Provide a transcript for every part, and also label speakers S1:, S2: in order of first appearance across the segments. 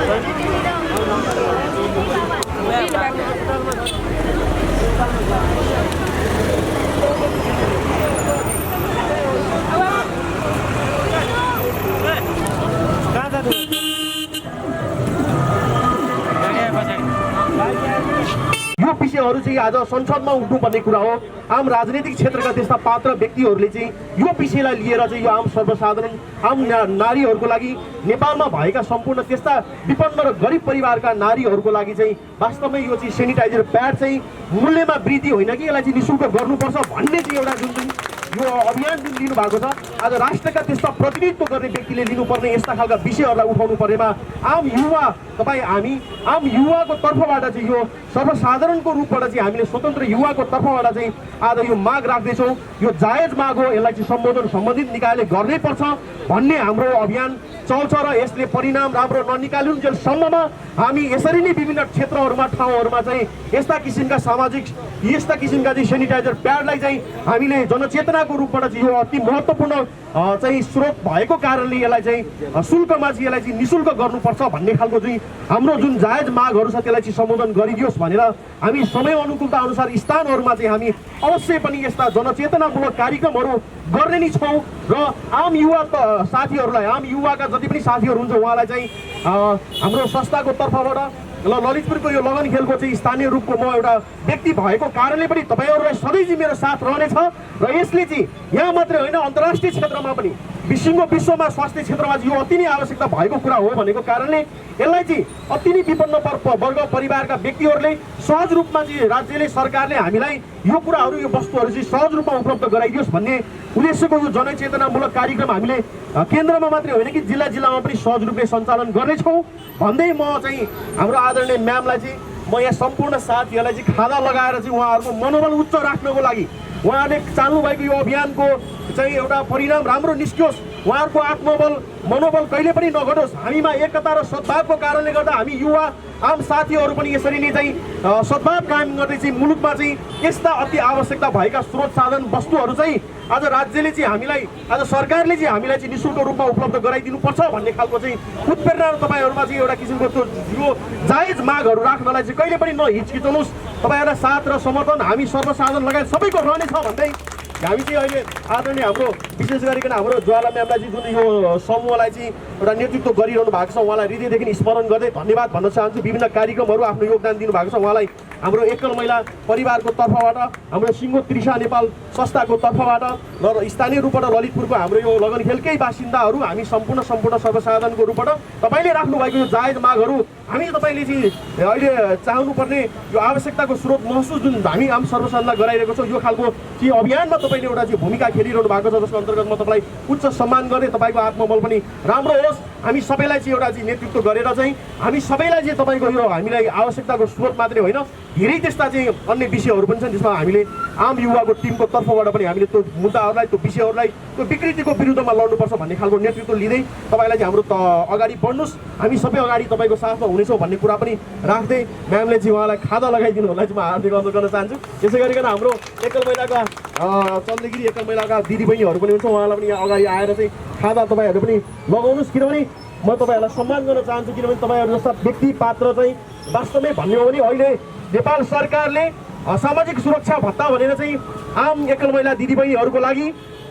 S1: यो विषयहरू चाहिँ आज संसदमा उठ्नुपर्ने कुरा हो। आम राजनीतिक क्षेत्रका त्यस्ता पात्र व्यक्तिहरूले चाहिँ यो विषयलाई लिएर चाहिँ यो आम सर्वसाधारण आम नारीहरूको लागि नेपालमा भएका सम्पूर्ण त्यस्ता विपन्न र गरिब परिवारका नारीहरूको लागि चाहिँ वास्तवमै यो चाहिँ सेनिटाइजर प्याड चाहिँ मूल्यमा वृद्धि होइन कि यसलाई चाहिँ निःशुल्क गर्नुपर्छ भन्ने चाहिँ एउटा जुन यो अभियान जुन लिनु भएको छ, आज राष्ट्रका त्यस्ता प्रतिनिधित्व गर्ने व्यक्तिले लिनुपर्ने यस्ता खालका विषयहरूलाई उठाउनु परेमा आम युवा तपाईँ हामी आम युवाको तर्फबाट चाहिँ यो सर्वसाधारणको रूपबाट चाहिँ हामीले स्वतन्त्र युवाको तर्फबाट चाहिँ आज यो माग राख्दैछौँ। यो जायज माग हो, यसलाई चाहिँ सम्बोधन सम्बन्धित निकायले गर्नै पर्छ भन्ने हाम्रो अभियान चल्छ र यसले परिणाम राम्रो ननिकालुन्जेलसम्ममा हामी यसरी नै विभिन्न क्षेत्रहरूमा ठाउँहरूमा चाहिँ यस्ता किसिमका सामाजिक यस्ता किसिमका चाहिँ सेनिटाइजर प्याडलाई चाहिँ हामीले जनचेतनाको रूपबाट चाहिँ यो अति महत्त्वपूर्ण चाहिँ स्रोत भएको कारणले यसलाई चाहिँ शुल्कमा चाहिँ यसलाई चाहिँ निःशुल्क गर्नुपर्छ भन्ने खालको चाहिँ हाम्रो जुन जायज मागहरू छ त्यसलाई चाहिँ सम्बोधन गरिदियोस् भनेर हामी समय अनुकूलता अनुसार स्थानहरूमा चाहिँ हामी अवश्य पनि यस्ता जनचेतनामूलक कार्यक्रमहरू गर्ने नै छौँ र आम युवा साथीहरूलाई आम युवाका जति पनि साथीहरू हुन्छ उहाँलाई चाहिँ हाम्रो संस्थाको तर्फबाट ललितपुरको यो लगन खेलको चाहिँ स्थानीय रूपको म एउटा व्यक्ति भएको कारणले पनि तपाईँहरूलाई सधैँ चाहिँ मेरो साथ रहनेछ र यसले चाहिँ यहाँ मात्रै होइन अन्तर्राष्ट्रिय क्षेत्रमा पनि विश्वमा स्वास्थ्य क्षेत्रमा चाहिँ यो अति नै आवश्यकता भएको कुरा हो भनेको कारणले यसलाई चाहिँ अति नै विपन्न वर्ग परिवारका व्यक्तिहरूले सहज रूपमा चाहिँ राज्यले सरकारले हामीलाई यो कुराहरू यो वस्तुहरू चाहिँ सहज रूपमा उपलब्ध गराइदियोस् भन्ने उद्देश्यको यो जनचेतनामूलक कार्यक्रम हामीले केन्द्रमा मात्रै होइन कि जिल्ला जिल्लामा पनि सहज रूपले सञ्चालन गर्नेछौँ भन्दै म चाहिँ हाम्रो आदरणीय म्यामलाई चाहिँ म यहाँ सम्पूर्ण साथीहरूलाई चाहिँ खादा लगाएर चाहिँ उहाँहरूको मनोबल उच्च राख्नको लागि उहाँले चाल्नुभएको यो अभियानको चाहिँ एउटा परिणाम राम्रो निस्कियोस्, उहाँहरूको आत्मबल मनोबल कहिले पनि नघटोस्। हामीमा एकता र सद्भावको कारणले गर्दा हामी युवा आम साथीहरू पनि यसरी नै चाहिँ सद्भाव कायम गर्दै चाहिँ मुलुकमा चाहिँ यस्ता अति आवश्यकता भएका स्रोत साधन वस्तुहरू चाहिँ आज राज्यले चाहिँ हामीलाई आज सरकारले चाहिँ हामीलाई चाहिँ निःशुल्क रूपमा उपलब्ध गराइदिनुपर्छ भन्ने खालको चाहिँ उत्प्रेरणा तपाईँहरूमा चाहिँ एउटा किसिमको यो जायज मागहरू राख्नलाई चाहिँ कहिले पनि नहिचकिचाउनुहोस्। तपाईँहरूलाई साथ र समर्थन हामी सर्वसाधारण लगायत सबैको रहनेछ भन्दै हामी चाहिँ अहिले आदरणीय हाम्रो विशेष गरिकन हाम्रो ज्वाला म्यामलाई चाहिँ जुन यो समूहलाई चाहिँ एउटा नेतृत्व गरिरहनु भएको छ उहाँलाई हृदयदेखि स्मरण गर्दै धन्यवाद भन्न चाहन्छु। विभिन्न कार्यक्रमहरू आफ्नो योगदान दिनुभएको छ उहाँलाई हाम्रो एकल महिला परिवारको तर्फबाट हाम्रो सिङ्गो त्रिषा नेपाल संस्थाको तर्फबाट र स्थानीय रूपबाट ललितपुरको हाम्रो यो लगन खेलकै बासिन्दाहरू हामी सम्पूर्ण सर्वसाधारणको रूपबाट तपाईँले राख्नुभएको यो जायज मागहरू हामी तपाईँले चाहिँ अहिले चाहनुपर्ने यो आवश्यकताको स्रोत महसुस जुन हामी आम सर्वसाधारणलाई गराइरहेको छौँ यो खालको चाहिँ अभियानमा तपाईँले एउटा चाहिँ भूमिका खेलिरहनु भएको छ जसको अन्तर्गत म तपाईँलाई उच्च सम्मान गर्दै तपाईँको आत्मबल पनि राम्रो होस्। हामी सबैलाई चाहिँ एउटा चाहिँ नेतृत्व गरेर चाहिँ हामी सबैलाई चाहिँ तपाईँको यो हामीलाई आवश्यकताको स्रोत मात्रै होइन धेरै त्यस्ता चाहिँ अन्य विषयहरू पनि छन् जसमा हामीले आम युवाको टिमको तर्फबाट पनि हामीले त्यो मुद्दाहरूलाई त्यो विषयहरूलाई त्यो विकृतिको विरुद्धमा लड्नुपर्छ भन्ने खालको नेतृत्व लिँदै तपाईँलाई चाहिँ हाम्रो अगाडि बढ्नुहोस्, हामी सबै अगाडि तपाईँको साथमा हुनेछौँ भन्ने कुरा पनि राख्दै म्यामले चाहिँ उहाँलाई खादा लगाइदिनु होला चाहिँ म हार्दिक अनुरोध गर्न चाहन्छु। त्यसै गरिकन हाम्रो एकल महिलाका चन्द्रगिरी एकल महिलाका दिदीबहिनीहरू पनि हुन्छ उहाँलाई पनि यहाँ अगाडि आएर चाहिँ खादा तपाईँहरू पनि लगाउनुहोस् किनभने म तपाईँहरूलाई सम्मान गर्न चाहन्छु किनभने तपाईँहरू जस्ता व्यक्ति पात्र चाहिँ वास्तवमै भन्ने हो भने अहिले नेपाल सरकारले सामाजिक सुरक्षा भत्ता भनेर चाहिँ आम एकल महिला दिदीबहिनीहरूको लागि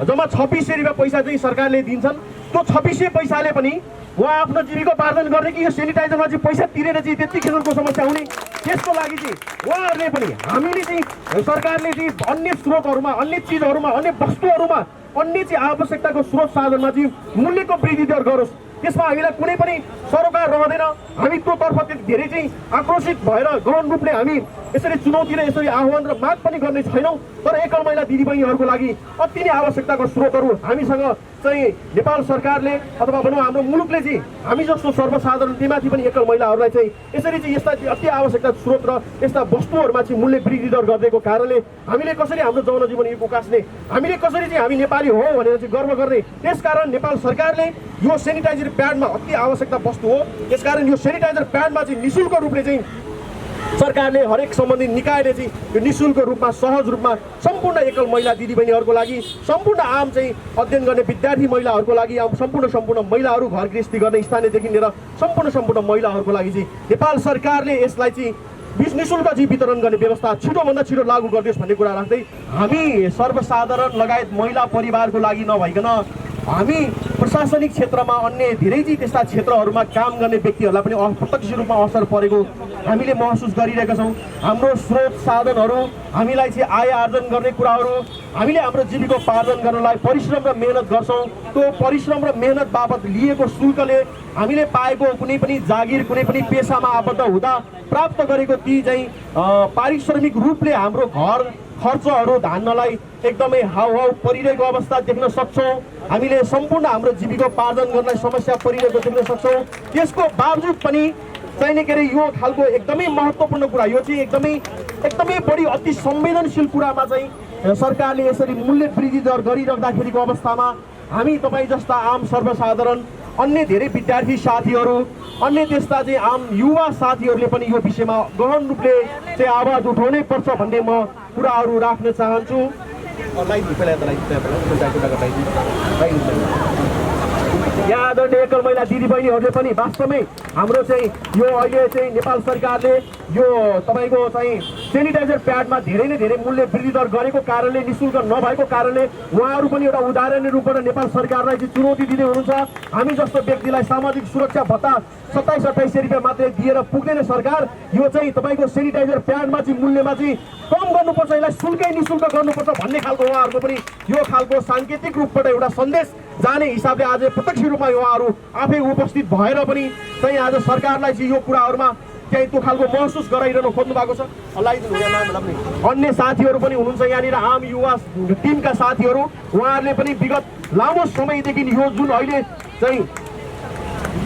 S1: जम्मा 2600 रुपियाँ पैसा चाहिँ सरकारले दिन्छन्। त्यो 2600 पैसाले पनि उहाँ आफ्नो जीविकोपार्जन गर्ने कि यो सेनिटाइजरमा चाहिँ पैसा तिरेर चाहिँ त्यति किसिमको समस्या हुने त्यसको लागि चाहिँ उहाँहरूले पनि हामीले चाहिँ सरकारले चाहिँ अन्य स्रोतहरूमा अन्य चिजहरूमा अन्य वस्तुहरूमा अन्य चाहिँ आवश्यकताको स्रोत साधनमा चाहिँ मूल्यको वृद्धि दर गरोस्। त्यसमा हामीलाई कुनै पनि सरोकार रहँदैन। हामी त्योतर्फ धेरै चाहिँ आक्रोशित भएर गहन रूपले हामी यसरी चुनौती र यसरी आह्वान र माग पनि गर्ने छैनौँ। तर एकल महिला दिदीबहिनीहरूको लागि अति नै आवश्यकताको स्रोतहरू हामीसँग चाहिँ नेपाल सरकारले अथवा भनौँ हाम्रो मुलुकले चाहिँ हामी जस्तो सर्वसाधारण त्यहीमाथि पनि एकल महिलाहरूलाई चाहिँ यसरी चाहिँ यस्ता अति आवश्यकता स्रोत र यस्ता वस्तुहरूमा चाहिँ मूल्य वृद्धि दर गरिदिएको कारणले हामीले कसरी हाम्रो जनजीवन उकास्ने हामीले कसरी चाहिँ हामी नेपाली हो भनेर चाहिँ गर्व गर्ने। त्यसकारण नेपाल सरकारले यो सेनिटाइजर प्याडमा अति आवश्यकता वस्तु हो। यसकारण यो सेनिटाइजर प्याडमा चाहिँ निःशुल्क रूपले चाहिँ सरकारले हरेक सम्बन्धित निकायले चाहिँ यो निःशुल्क रूपमा सहज रूपमा सम्पूर्ण एकल महिला दिदीबहिनीहरूको लागि सम्पूर्ण आम चाहिँ अध्ययन गर्ने विद्यार्थी महिलाहरूको लागि सम्पूर्ण महिलाहरू घर गृहस्थी गर्ने स्थानीयदेखि लिएर सम्पूर्ण महिलाहरूको लागि चाहिँ नेपाल सरकारले यसलाई चाहिँ निःशुल्क चाहिँ वितरण गर्ने व्यवस्था छिटोभन्दा छिटो लागू गरिदियोस् भन्ने कुरा राख्दै हामी सर्वसाधारण लगायत महिला परिवारको लागि नभइकन हामी प्रशासनिक क्षेत्रमा अन्य धेरै चाहिँ त्यस्ता क्षेत्रहरूमा काम गर्ने व्यक्तिहरूलाई पनि अप्रत्यक्ष रूपमा असर परेको हामीले महसुस गरिरहेका छौँ। हाम्रो स्रोत साधनहरू हामीलाई चाहिँ आय आर्जन गर्ने कुराहरू हामीले हाम्रो जीविकोपार्जन गर्नलाई परिश्रम र मेहनत गर्छौँ। त्यो परिश्रम र मेहनत बापत लिएको शुल्कले हामीले पाएको कुनै पनि जागिर कुनै पनि पेसामा आबद्ध हुँदा प्राप्त गरेको ती चाहिँ पारिश्रमिक रूपले हाम्रो घर खर्चहरू धान्नलाई एकदमै हाउहाउ परिरहेको अवस्था देख्न सक्छौँ। हामीले सम्पूर्ण हाम्रो जीविकोपार्जन गर्न समस्या परिरहेको देख्न सक्छौँ। त्यसको बावजुद पनि चाहिने के अरे यो खालको एकदमै महत्त्वपूर्ण कुरा यो चाहिँ एकदमै बढी अति संवेदनशील कुरामा चाहिँ सरकारले यसरी मूल्य वृद्धि दर गरिराख्दाखेरिको अवस्थामा हामी तपाईँ जस्ता आम सर्वसाधारण अन्य धेरै विद्यार्थी साथीहरू अन्य त्यस्ता चाहिँ आम युवा साथीहरूले पनि यो विषयमा गहन रूपले चाहिँ आवाज उठाउनै पर्छ भन्ने म कुराहरू राख्न चाहन्छु। यहाँ आदरणीय एकल महिला दिदीबहिनीहरूले पनि वास्तवमै हाम्रो चाहिँ यो अहिले चाहिँ नेपाल सरकारले यो तपाईँको चाहिँ सेनिटाइजर प्याडमा धेरै नै धेरै मूल्य वृद्धि दर गरेको कारणले निःशुल्क नभएको कारणले उहाँहरू पनि एउटा उदाहरणीय रूपबाट नेपाल सरकारलाई चाहिँ चुनौती दिँदै हुनुहुन्छ। हामी जस्तो व्यक्तिलाई सामाजिक सुरक्षा भत्ता 27-28 रुपियाँ मात्रै दिएर पुग्दैन सरकार। यो चाहिँ तपाईँको सेनिटाइजर प्याडमा चाहिँ मूल्यमा चाहिँ कम गर्नुपर्छ, यसलाई शुल्कै निःशुल्क गर्नुपर्छ भन्ने खालको उहाँहरूको पनि यो खालको साङ्केतिक रूपबाट एउटा सन्देश जाने हिसाबले आज प्रत्यक्ष रूपमा उहाँहरू आफै उपस्थित भएर पनि चाहिँ आज सरकारलाई चाहिँ यो कुराहरूमा चाहिँ त्यो खालको महसुस गराइरहनु खोज्नु भएको छ। अन्य साथीहरू पनि हुनुहुन्छ यहाँनिर आम युवा टिमका साथीहरू, उहाँहरूले पनि विगत लामो समयदेखि यो जुन अहिले चाहिँ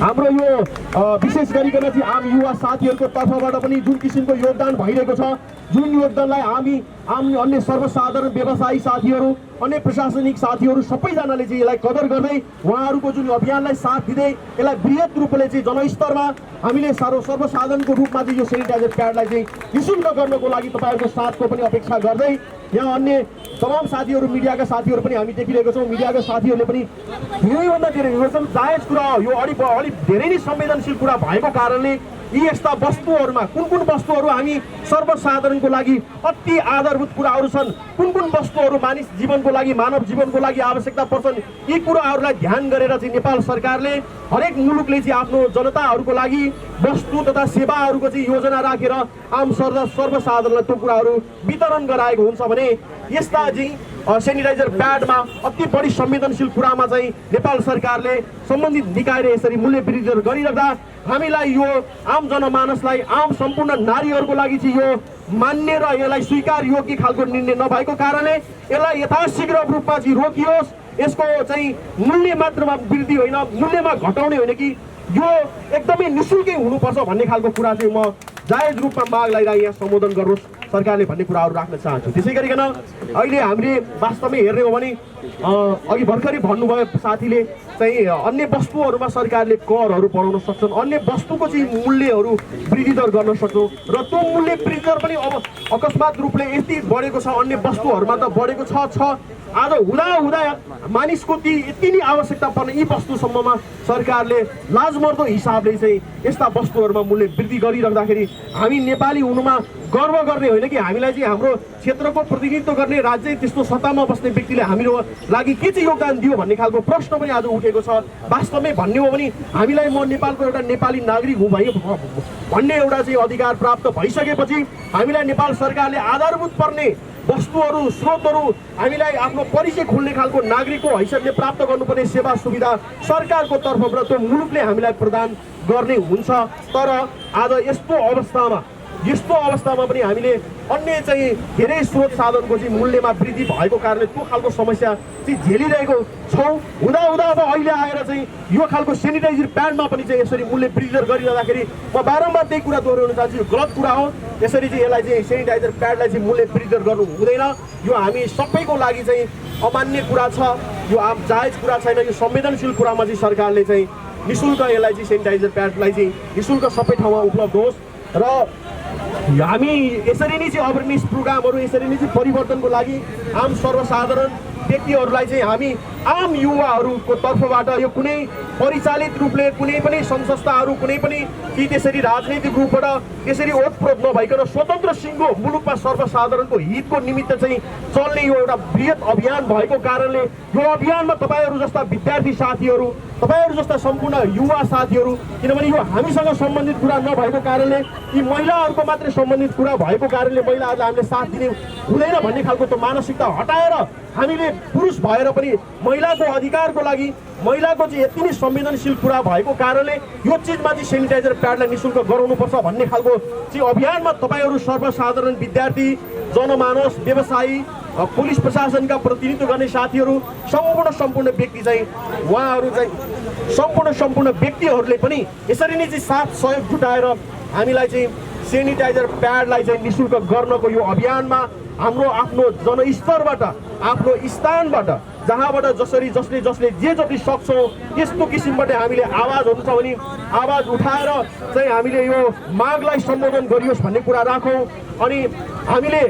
S1: हाम्रो यो विशेष गरिकन चाहिँ आम युवा साथीहरूको तर्फबाट पनि जुन किसिमको योगदान भइरहेको छ, जुन योगदानलाई हामी आम अन्य सर्वसाधारण व्यवसायी साथीहरू अन्य प्रशासनिक साथीहरू सबैजनाले चाहिँ यसलाई कदर गर्दै उहाँहरूको जुन अभियानलाई साथ दिँदै यसलाई बृहत रूपले चाहिँ जनस्तरमा हामीले सर्वसाधारणको रूपमा चाहिँ यो सेनिटाइजर प्याडलाई चाहिँ निःशुल्क गर्नको लागि तपाईँहरूको साथको पनि अपेक्षा गर्दै यहाँ अन्य तमाम साथीहरू मिडियाका साथीहरू पनि हामी देखिरहेको छौँ। मिडियाका साथीहरूले पनि धेरैभन्दा धेरै यो एकदम जायज कुरा हो, यो अलिक धेरै नै संवेदनशील कुरा भएको कारणले यी यस्ता वस्तुहरूमा कुन वस्तुहरू हामी सर्वसाधारणको लागि अति आधारभूत कुराहरू छन्, कुन वस्तुहरू मानिस जीवनको लागि मानव जीवनको लागि आवश्यकता पर्छन्, यी कुराहरूलाई ध्यान गरेर चाहिँ नेपाल सरकारले हरेक मुलुकले चाहिँ आफ्नो जनताहरूको लागि वस्तु तथा सेवाहरूको चाहिँ योजना राखेर आम सर्वसाधारणलाई त्यो कुराहरू वितरण गराएको हुन्छ भने यस्ता चाहिँ सेनिटाइजर प्याडमा अति बढी संवेदनशील कुरामा चाहिँ नेपाल सरकारले सम्बन्धित निकायले यसरी मूल्य वृद्धि गरिराख्दा हामीलाई यो आम जनमानसलाई आम सम्पूर्ण नारीहरूको लागि चाहिँ यो मान्य र यसलाई स्वीकार योग्य खालको निर्णय नभएको कारणले यसलाई यथाशीघ्र रूपमा चाहिँ रोकियोस्। यसको चाहिँ मूल्य मात्रमा वृद्धि होइन, मूल्यमा घटाउने होइन कि यो एकदमै निःशुल्कै हुनुपर्छ भन्ने खालको कुरा चाहिँ म जायज रूपमा माग लगाएर यहाँ सम्बोधन गरोस् सरकारले भन्ने कुराहरू राख्न चाहन्छु। त्यसै गरिकन अहिले हामीले वास्तवमै हेर्ने हो भने अघि भर्खरै भन्नुभयो साथीले चाहिँ अन्य वस्तुहरूमा सरकारले करहरू बढाउन सक्छन्, अन्य वस्तुको चाहिँ मूल्यहरू वृद्धि दर गर्न सक्छौँ र त्यो मूल्य वृद्धि दर पनि अब अकस्मात रूपले यति बढेको छ, अन्य वस्तुहरूमा त बढेको छ आज हुँदा मानिसको ती यति नै आवश्यकता पर्ने यी वस्तुसम्ममा सरकारले लाजमर्दो हिसाबले चाहिँ यस्ता वस्तुहरूमा मूल्य वृद्धि गरिराख्दाखेरि हामी नेपाली हुनुमा गर्व गर्ने होइन कि हामीलाई चाहिँ हाम्रो क्षेत्रको प्रतिनिधित्व गर्ने राज्य त्यस्तो सत्तामा बस्ने व्यक्तिले हाम्रो लागि के चाहिँ योगदान दियो भन्ने खालको प्रश्न पनि आज उठेको छ। वास्तवमै भन्ने हो भने हामीलाई म नेपालको एउटा नेपाली नागरिक हुँ भन्ने एउटा चाहिँ अधिकार प्राप्त भइसकेपछि हामीलाई नेपाल सरकारले आधारभूत पर्ने वस्तुहरू स्रोतहरू हामीलाई आफ्नो परिचय खोल्ने खालको नागरिकको हैसियतले प्राप्त गर्नुपर्ने सेवा सुविधा सरकारको तर्फबाट त्यो मुलुकले हामीलाई प्रदान गर्ने हुन्छ। तर आज यस्तो अवस्थामा पनि हामीले अन्य चाहिँ धेरै स्रोत साधनको चाहिँ मूल्यमा वृद्धि भएको कारणले त्यो खालको समस्या चाहिँ झेलिरहेको छौँ। हुँदा अब अहिले आएर चाहिँ यो खालको सेनिटाइजर प्याडमा पनि चाहिँ यसरी मूल्य वृद्धि गरिरहँदाखेरि म बारम्बार त्यही कुरा दोहोऱ्याउन चाहन्छु, यो गलत कुरा हो। यसरी चाहिँ यसलाई चाहिँ सेनिटाइजर प्याडलाई चाहिँ मूल्य वृद्धि गर्नु हुँदैन। यो हामी सबैको लागि चाहिँ अमान्य कुरा छ, यो जायज कुरा छैन। यो संवेदनशील कुरामा चाहिँ सरकारले चाहिँ निःशुल्क यसलाई चाहिँ सेनिटाइजर प्याडलाई चाहिँ निःशुल्क सबै ठाउँमा उपलब्ध होस् र हामी यसरी नै चाहिँ अवेरनेस प्रोग्रामहरू यसरी नै चाहिँ परिवर्तनको लागि आम सर्वसाधारण व्यक्तिहरूलाई चाहिँ हामी आम युवाहरूको तर्फबाट यो कुनै परिचालित रूपले कुनै पनि सङ्घ संस्थाहरू कुनै पनि कि त्यसरी राजनैतिक रूपबाट त्यसरी ओतप्रोत नभइकन स्वतन्त्र सिङ्गो मुलुकमा सर्वसाधारणको हितको निमित्त चाहिँ चल्ने यो एउटा बृहत अभियान भएको कारणले यो अभियानमा तपाईँहरू जस्ता विद्यार्थी साथीहरू तपाईँहरू जस्ता सम्पूर्ण युवा साथीहरू किनभने यो हामीसँग सम्बन्धित कुरा नभएको कारणले यी महिलाहरूको मात्रै सम्बन्धित कुरा भएको कारणले महिलाहरूलाई हामीले साथ दिने हुँदैन भन्ने खालको त्यो मानसिकता हटाएर हामीले पुरुष भएर पनि महिलाको अधिकारको लागि महिलाको चाहिँ यति नै संवेदनशील कुरा भएको कारणले यो चिजमा चाहिँ सेनिटाइजर प्याडलाई निःशुल्क गराउनुपर्छ भन्ने खालको चाहिँ अभियानमा तपाईँहरू सर्वसाधारण विद्यार्थी जनमानस व्यवसायी पुलिस प्रशासनका प्रतिनिधित्व गर्ने साथीहरू सम्पूर्ण व्यक्ति चाहिँ उहाँहरू चाहिँ सम्पूर्ण व्यक्तिहरूले पनि यसरी नै चाहिँ साथ सहयोग जुटाएर हामीलाई चाहिँ सेनिटाइजर प्याडलाई चाहिँ निःशुल्क गर्नको यो अभियानमा हाम्रो आफ्नो जनस्तरबाट आफ्नो स्थानबाट जहाँबाट जसले जे जति सक्छौँ त्यस्तो किसिमबाट हामीले आवाजहरू छ भने आवाज उठाएर चाहिँ हामीले यो मागलाई सम्बोधन गरियोस् भन्ने कुरा राखौँ अनि हामीले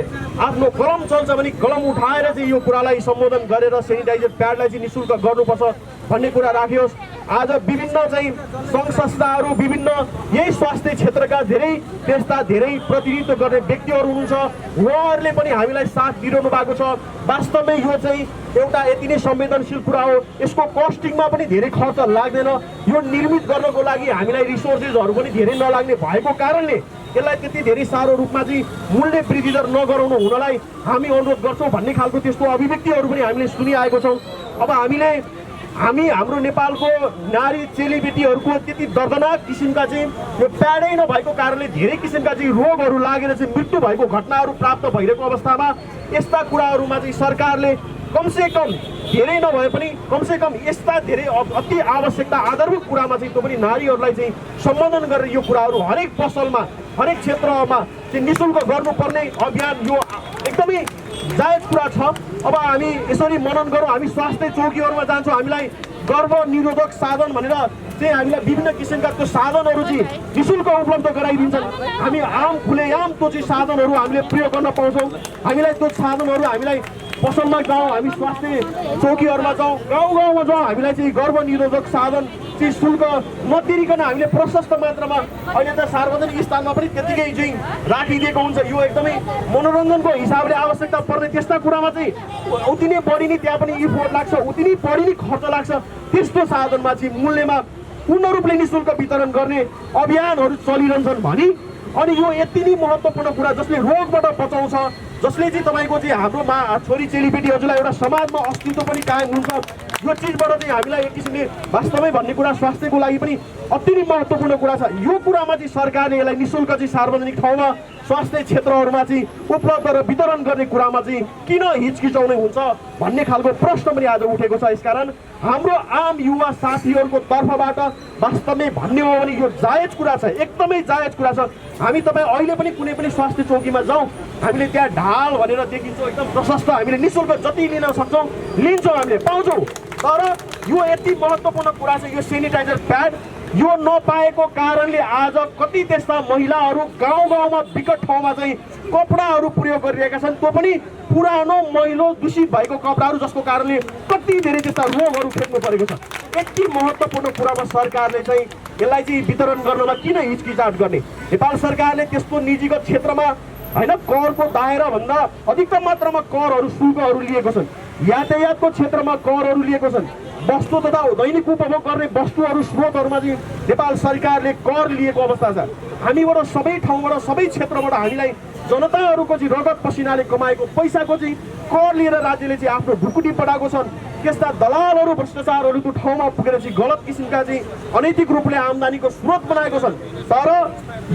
S1: आफ्नो कलम चल्छ भने कलम उठाएर चाहिँ यो कुरालाई सम्बोधन गरेर सेनिटाइजर प्याडलाई चाहिँ निःशुल्क गर्नुपर्छ भन्ने कुरा राखियोस्। आज विभिन्न चाहिँ सङ्घ संस्थाहरू विभिन्न यही स्वास्थ्य क्षेत्रका धेरै प्रतिनिधित्व गर्ने व्यक्तिहरू हुनुहुन्छ उहाँहरूले पनि हामीलाई साथ दिइरहनु भएको छ। वास्तवमै यो चाहिँ एउटा यति नै संवेदनशील कुरा हो, यसको कस्टिङमा पनि धेरै खर्च लाग्दैन, यो निर्मित गर्नको लागि हामीलाई रिसोर्सेसहरू पनि धेरै नलाग्ने भएको कारणले यसलाई त्यति धेरै साह्रो रूपमा चाहिँ मूल्य वृद्धि दर नगराउनु हुनलाई हामी अनुरोध गर्छौँ भन्ने खालको त्यस्तो अभिव्यक्तिहरू पनि हामीले सुनिआएको छौँ। अब हाम्रो नेपालको नारी चेलीबेटीहरूको त्यति दर्दनाक किसिमका चाहिँ यो प्याडै नभएको कारणले धेरै किसिमका चाहिँ रोगहरू लागेर चाहिँ मृत्यु भएको घटनाहरू प्राप्त भइरहेको अवस्थामा यस्ता कुराहरूमा चाहिँ सरकारले कमसेकम धेरै नभए पनि कमसेकम यस्ता धेरै अति आवश्यकता आधारभूत कुरामा चाहिँ त्यो पनि नारीहरूलाई चाहिँ सम्बोधन गरेर यो कुराहरू हरेक पसलमा हरेक क्षेत्रमा चाहिँ निःशुल्क गर्नुपर्ने अभियान यो एकदमै जायज कुरा छ। अब हामी यसरी मनन गरौँ, हामी स्वास्थ्य चौकीहरूमा जान्छौँ, हामीलाई गर्भ निरोधक साधन भनेर चाहिँ हामीलाई विभिन्न किसिमका त्यो साधनहरू चाहिँ निःशुल्क उपलब्ध गराइदिन्छन्। हामी खुलेआम त्यो चाहिँ साधनहरू हामीले प्रयोग गर्न पाउँछौँ। हामीलाई त्यो साधनहरू हामीलाई पसलमा जाउँ, हामी स्वास्थ्य चौकीहरूमा जाउँ, गाउँमा जाउँ, हामीलाई चाहिँ गर्भ निरोधक साधन चाहिँ शुल्क नतिरिकन हामीले प्रशस्त मात्रामा अहिले त सार्वजनिक स्थानमा पनि त्यतिकै चाहिँ राखिदिएको हुन्छ। यो एकदमै मनोरञ्जनको हिसाबले आवश्यकता पर्ने त्यस्ता कुरामा चाहिँ उति नै बढी नै त्यहाँ पनि इफोर्ट लाग्छ, उति नै बढी नै खर्च लाग्छ। त्यस्तो साधनमा चाहिँ मूल्यमा पूर्ण रूपले निःशुल्क वितरण गर्ने अभियानहरू चलिरहन्छन् भने अनि यो यति नै महत्त्वपूर्ण कुरा जसले रोगबाट बचाउँछ, जसले चाहिँ तपाईँको चाहिँ हाम्रो छोरी चेलीबेटीहरूलाई एउटा समाजमा अस्तित्व पनि कायम हुन्छ, यो चिजबाट चाहिँ हामीलाई एक किसिमले वास्तवमै भन्ने कुरा स्वास्थ्यको लागि पनि अति नै महत्त्वपूर्ण कुरा छ। यो कुरामा चाहिँ सरकारले यसलाई निःशुल्क चाहिँ सार्वजनिक ठाउँमा स्वास्थ्य क्षेत्रहरूमा चाहिँ उपलब्ध र वितरण गर्ने कुरामा चाहिँ किन हिचकिचाउने हुन्छ भन्ने खालको प्रश्न पनि आज उठेको छ। यसकारण हाम्रो आम युवा साथीहरूको तर्फबाट वास्तवमै भन्ने हो भने यो जायज कुरा छ, एकदमै जायज कुरा छ। हामी तपाईँ अहिले पनि कुनै पनि स्वास्थ्य चौकीमा जाउँ, हामीले त्यहाँ ढाल भनेर देखिन्छौँ, एकदम प्रशस्त, हामीले निःशुल्क जति लिन सक्छौँ लिन्छौँ, हामीले पाउँछौँ। तर यो यति महत्त्वपूर्ण कुरा छ यो सेनिटाइजर प्याड, यो नपाएको कारणले आज कति त्यस्ता महिलाहरू गाउँमा विकट ठाउँमा चाहिँ कपडाहरू प्रयोग गरिरहेका छन्, त्यो पनि पुरानो मैलो दूषित भएको कपडाहरू, जसको कारणले कति धेरै त्यस्ता रोगहरू फेक्नु परेको छ। यति महत्त्वपूर्ण कुरामा सरकारले चाहिँ यसलाई चाहिँ वितरण गर्नमा किन हिचकिचाट गर्ने? नेपाल सरकारले त्यस्तो निजीगत क्षेत्रमा होइन करको दायराभन्दा अधिकतम मात्रामा करहरू शुल्कहरू लिएको छन्, यातायातको क्षेत्रमा करहरू लिएको छन्, वस्तु तथा दैनिक उपभोग गर्ने वस्तुहरू स्रोतहरूमा चाहिँ नेपाल सरकारले कर लिएको अवस्था छ। हामीबाट सबै ठाउँबाट सबै क्षेत्रबाट हामीलाई जनताहरूको चाहिँ रगत पसिनाले कमाएको पैसाको चाहिँ कर लिएर राज्यले चाहिँ आफ्नो ढुकुटी पठाएको छन्। त्यस्ता दलालहरू भ्रष्टाचारहरू त्यो ठाउँमा पुगेर चाहिँ गलत किसिमका चाहिँ अनैतिक रूपले आम्दानीको स्रोत बनाएको छन्। तर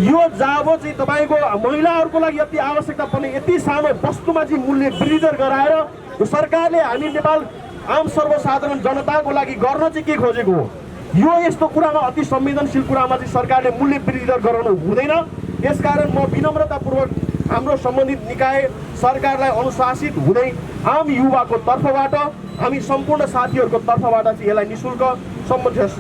S1: यो जाबो चाहिँ तपाईँको महिलाहरूको लागि अति आवश्यकता पर्ने यति सानो वस्तुमा चाहिँ मूल्य वृद्धि गराएर यो सरकारले हामी नेपाल आम सर्वसाधारण जनताको लागि गर्न चाहिँ के खोजेको हो? यो यस्तो कुरामा अति संवेदनशील कुरामा चाहिँ सरकारले मूल्य वृद्धि गराउनु हुँदैन। यसकारण म विनम्रतापूर्वक हाम्रो सम्बन्धित निकाय सरकारलाई अनुशासित हुँदै आम युवाको तर्फबाट हामी सम्पूर्ण साथीहरूको तर्फबाट चाहिँ यसलाई निःशुल्क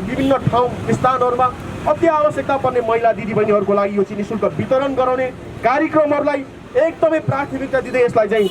S1: विभिन्न ठाउँ स्थानहरूमा अति आवश्यकता पर्ने महिला दिदीबहिनीहरूको लागि यो चाहिँ निःशुल्क वितरण गराउने कार्यक्रमहरूलाई एकदमै प्राथमिकता दिँदै यसलाई चाहिँ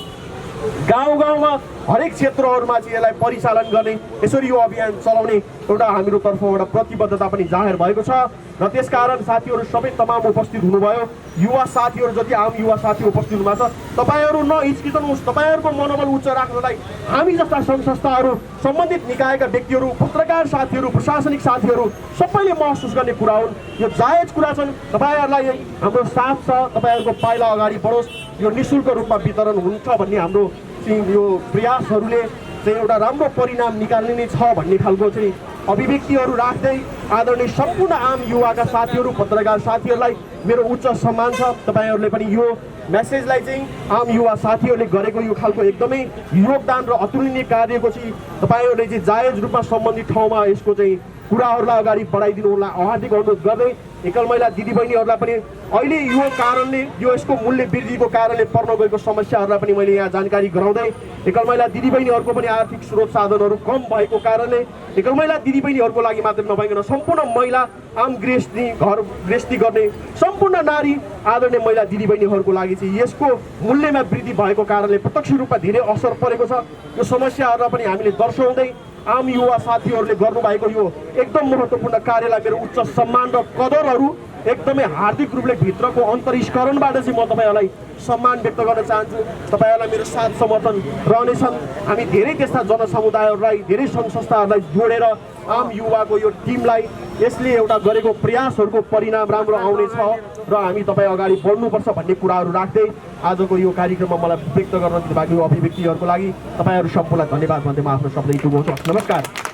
S1: गाउँ गाउँमा हरेक क्षेत्रहरूमा चाहिँ यसलाई परिचालन गर्ने यसरी यो अभियान चलाउने एउटा हाम्रो तर्फबाट प्रतिबद्धता पनि जाहेर भएको छ र त्यसकारण साथीहरू सबै तमाम उपस्थित हुनुभयो युवा साथीहरू जति आम युवा साथी उपस्थित हुनुभएको छ तपाईँहरू नहिचकिचाउनुहोस् तपाईँहरूको मनोबल उच्च राख्नलाई हामी जस्ता सङ्घ संस्थाहरू सम्बन्धित निकायका व्यक्तिहरू पत्रकार साथीहरू प्रशासनिक साथीहरू सबैले महसुस गर्ने कुरा हुन् यो जायज कुरा छन् तपाईँहरूलाई हाम्रो साथ छ तपाईँहरूको पाइला अगाडि बढोस् यो निःशुल्क रूपमा वितरण हुन्छ भन्ने हाम्रो यो प्रयासहरूले चाहिँ एउटा राम्रो परिणाम निकाल्ने नै छ भन्ने खालको चाहिँ अभिव्यक्तिहरू राख्दै आदरणीय सम्पूर्ण आम युवाका साथीहरू पत्रकार साथीहरूलाई मेरो उच्च सम्मान छ तपाईँहरूले पनि यो मेसेजलाई चाहिँ आम युवा साथीहरूले गरेको यो खालको एकदमै योगदान र अतुलनीय कार्यको चाहिँ तपाईँहरूले चाहिँ जायज रूपमा सम्बन्धित ठाउँमा यसको चाहिँ कुराहरूलाई अगाडि बढाइदिनु होला हार्दिक अनुरोध गर्दै एकल महिला दिदीबहिनीहरूलाई पनि अहिले यो कारणले यो यसको मूल्य वृद्धिको कारणले पर्न गएको समस्याहरूलाई पनि मैले यहाँ जानकारी गराउँदै एकल महिला दिदीबहिनीहरूको पनि आर्थिक स्रोत साधनहरू कम भएको कारणले एकल महिला दिदीबहिनीहरूको लागि मात्र नभइकन सम्पूर्ण महिला आम गृहस्थी घर गृहस्थी गर्ने सम्पूर्ण नारी आदरणीय महिला दिदीबहिनीहरूको लागि चाहिँ यसको मूल्यमा वृद्धि भएको कारणले प्रत्यक्ष रूपमा धेरै असर परेको छ यो समस्याहरूलाई पनि हामीले दर्शाउँदै आम युवा साथीहरूले गर्नुभएको यो एकदम महत्त्वपूर्ण कार्यलाई मेरो उच्च सम्मान र कदरहरू एकदमै हार्दिक रूपले भित्रको अन्तरिस्करणबाट चाहिँ म तपाईँहरूलाई सम्मान व्यक्त गर्न चाहन्छु तपाईँहरूलाई मेरो साथ समर्थन रहनेछन् हामी धेरै त्यस्ता जनसमुदायहरूलाई धेरै सङ्घ संस्थाहरूलाई जोडेर आम युवाको यो टिमलाई यसले एउटा गरेको प्रयासहरूको परिणाम राम्रो आउनेछ र हामी तपाईँ अगाडि बढ्नुपर्छ भन्ने कुराहरू राख्दै आजको यो कार्यक्रममा मलाई व्यक्त गर्न दिनुभएको अभिव्यक्तिहरूको लागि तपाईँहरू सम्पूर्णलाई धन्यवाद भन्दै म आफ्नो शब्द टुङ्गाउँछु नमस्कार।